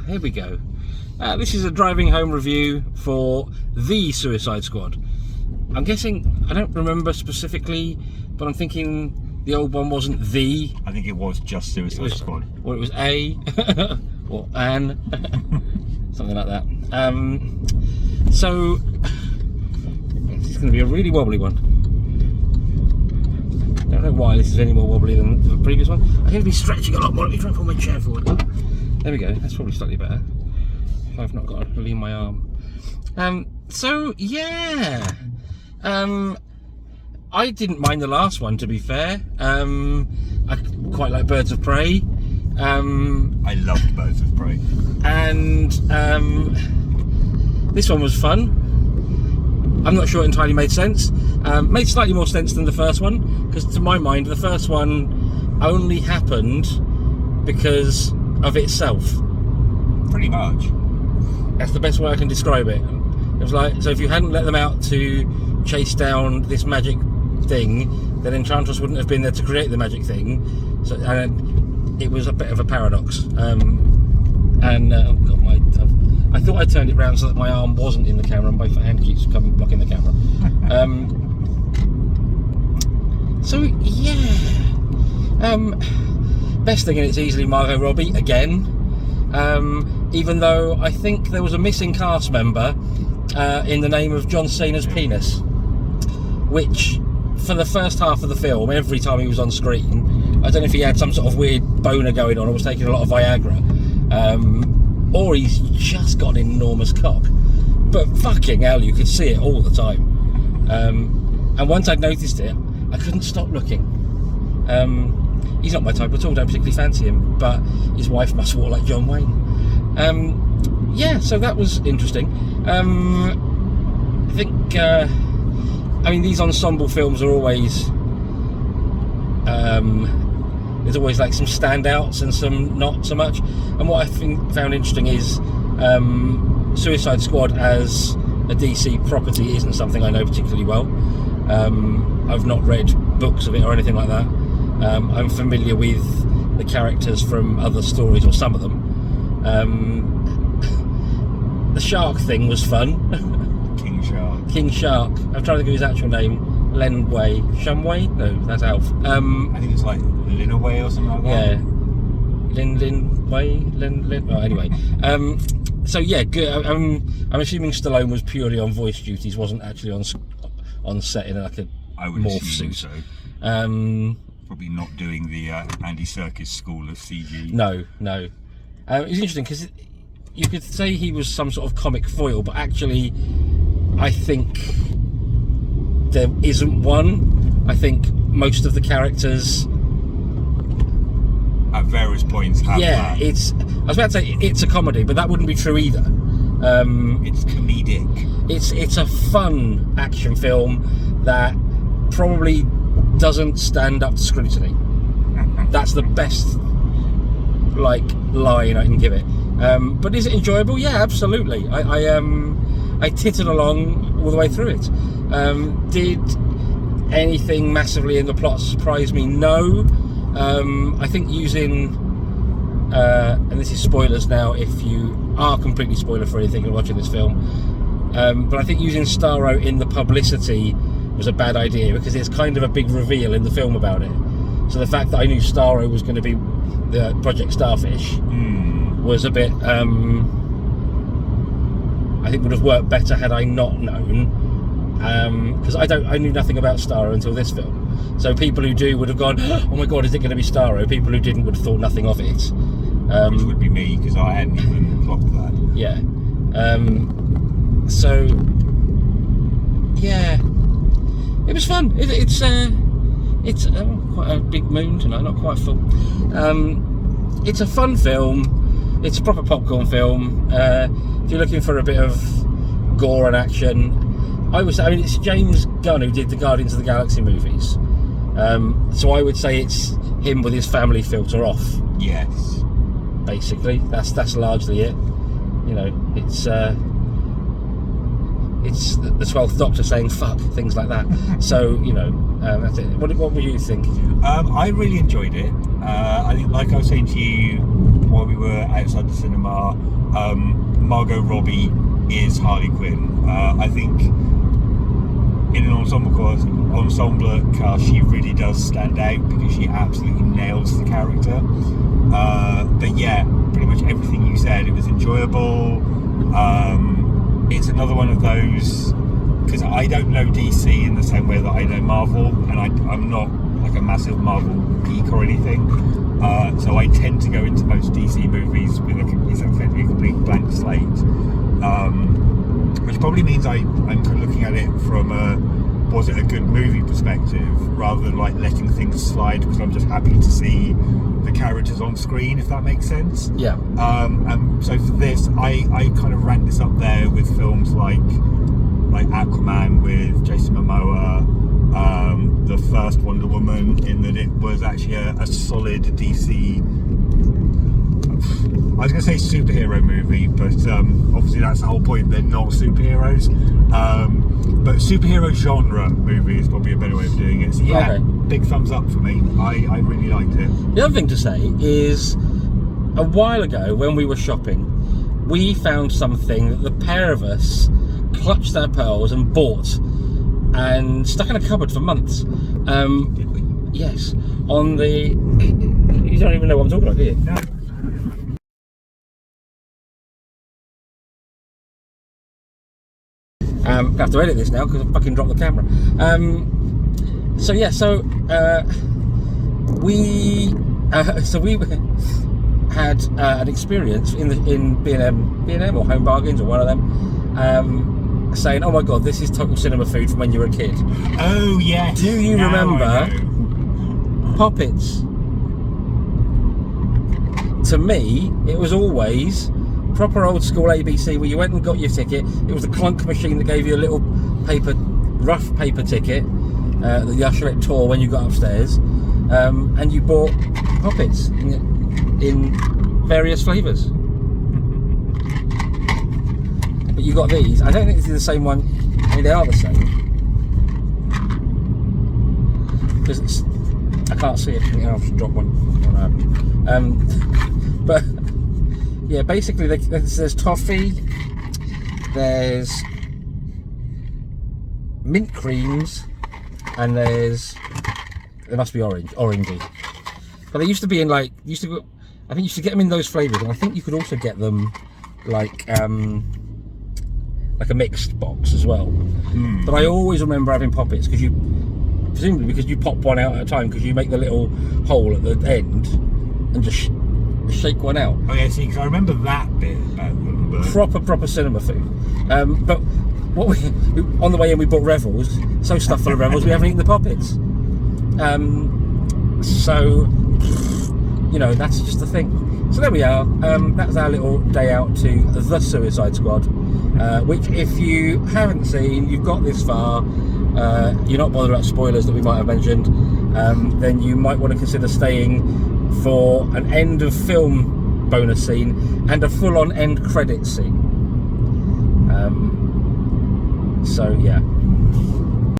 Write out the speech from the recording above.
Here we go. This is a driving home review for The Suicide Squad. I'm guessing, I don't remember specifically, but I'm thinking the old one wasn't The. I think it was just Suicide Squad. Or it was A, or An, something like that. So, this is going to be a really wobbly one. I don't know why this is any more wobbly than the previous one. I'm going to be stretching a lot more. Let me try and pull my chair forward. There we go, that's probably slightly better. I've not got to lean my arm. So yeah, I didn't mind the last one, to be fair. I quite like Birds of Prey. I loved Birds of Prey. And this one was fun. I'm not sure it entirely made sense. Made slightly more sense than the first one, because to my mind, the first one only happened because of itself. Pretty much. That's the best way I can describe it. It was like, so if you hadn't let them out to chase down this magic thing, then Enchantress wouldn't have been there to create the magic thing. So it was a bit of a paradox. Oh God, I thought I turned it round so that my arm wasn't in the camera, and my hand keeps blocking the camera. So yeah, best thing in it's easily Margot Robbie again. Even though I think there was a missing cast member in the name of John Cena's penis, which for the first half of the film, every time he was on screen, I don't know if he had some sort of weird boner going on or was taking a lot of Viagra, or he's just got an enormous cock. But fucking hell, you could see it all the time. And once I'd noticed it, I couldn't stop looking. He's not my type at all, don't particularly fancy him, but his wife must walk like John Wayne. Yeah, so that was interesting. I think, I mean, these ensemble films are always, there's always like some standouts and some not so much. And what I found interesting is Suicide Squad as a DC property isn't something I know particularly well. I've not read books of it or anything like that. I'm familiar with the characters from other stories, or some of them. The shark thing was fun. King Shark. I'm trying to think of his actual name. Lenway. Shumway? No, that's Alf. I think it's like Linaway or something like that. Yeah. Lin. Oh, anyway. So yeah, good. I'm assuming Stallone was purely on voice duties, wasn't actually on set in like a morph suit. So. Probably not doing the Andy Serkis school of CG. No. It's interesting because you could say he was some sort of comic foil, but actually I think there isn't one. I think most of the characters at various points have that. I was about to say it's a comedy, but that wouldn't be true either. It's comedic. It's a fun action film that probably doesn't stand up to scrutiny. That's the best line I can give it. But is it enjoyable? Yeah, absolutely. I tittered along all the way through it. Did anything massively in the plot surprise me? No. I think using and this is spoilers now if you are completely spoiler free thinking of watching this film, but I think using Starro in the publicity was a bad idea, because it's kind of a big reveal in the film about it. So the fact that I knew Starro was going to be the Project Starfish was a bit, I think would have worked better had I not known, because I knew nothing about Starro until this film. So people who do would have gone, oh my god, is it going to be Starro? People who didn't would have thought nothing of it. Which would be me, because I hadn't even clocked that. Yeah. So yeah, it was fun. It's quite a big moon tonight, not quite full. It's a fun film. It's a proper popcorn film. If you're looking for a bit of gore and action, it's James Gunn who did the Guardians of the Galaxy movies. So I would say it's him with his family filter off. Yes. Basically, that's largely it. You know, it's the 12th Doctor saying fuck, things like that. So, you know, that's it. What would you think? I really enjoyed it. I think, like I was saying to you while we were outside the cinema, Margot Robbie is Harley Quinn. I think in an ensemble cast, she really does stand out because she absolutely nails the character. But yeah, pretty much everything you said, it was enjoyable. It's another one of those, because I don't know DC in the same way that I know Marvel, and I'm not like a massive Marvel geek or anything, so I tend to go into most DC movies with effectively a complete blank slate, which probably means I'm kind of looking at it from was it a good movie perspective, rather than like letting things slide because I'm just happy to see the characters on screen, if that makes sense. Yeah. And so for this, I kind of rank this up there with films like Aquaman with Jason Momoa, the first Wonder Woman, in that it was actually a solid DC, I was going to say superhero movie, but obviously that's the whole point, they're not superheroes. But superhero genre movie is probably a better way of doing it. So yeah, Okay. big thumbs up for me. I really liked it. The other thing to say is, a while ago when we were shopping, we found something that the pair of us clutched our pearls and bought and stuck in a cupboard for months. Did we? Yes, on the... You don't even know what I'm talking about, do you? No. I have to edit this now because I fucking dropped the camera. We had an experience in B&M or Home Bargains or one of them, saying, "Oh my god, this is total cinema food from when you were a kid." Oh yes. Do you Now remember I know. Poppets? To me, it was always proper old school ABC, where you went and got your ticket. It was the clunk machine that gave you a little rough paper ticket that the usherette tore when you got upstairs, and you bought Poppets in various flavours. But you got these. I don't think this is the same one. I mean, they are the same, because I can't see it. I'll just drop one. But yeah, basically there's toffee, there's mint creams, and there must be orangey. But they used to be in I think you used to get them in those flavours, and I think you could also get them like a mixed box as well. But I always remember having Poppets, presumably because you pop one out at a time, because you make the little hole at the end and just shake one out. Oh yeah, see, because I remember that bit about them. But... Proper cinema food. But what we on the way in, we bought Revels, so stuffed full of Revels we haven't eaten the Poppets. So you know, that's just the thing. So there we are. That's our little day out to The Suicide Squad, which, if you haven't seen, you've got this far, you're not bothered about spoilers that we might have mentioned, then you might want to consider staying for an end of film bonus scene and a full-on end credit scene. So yeah.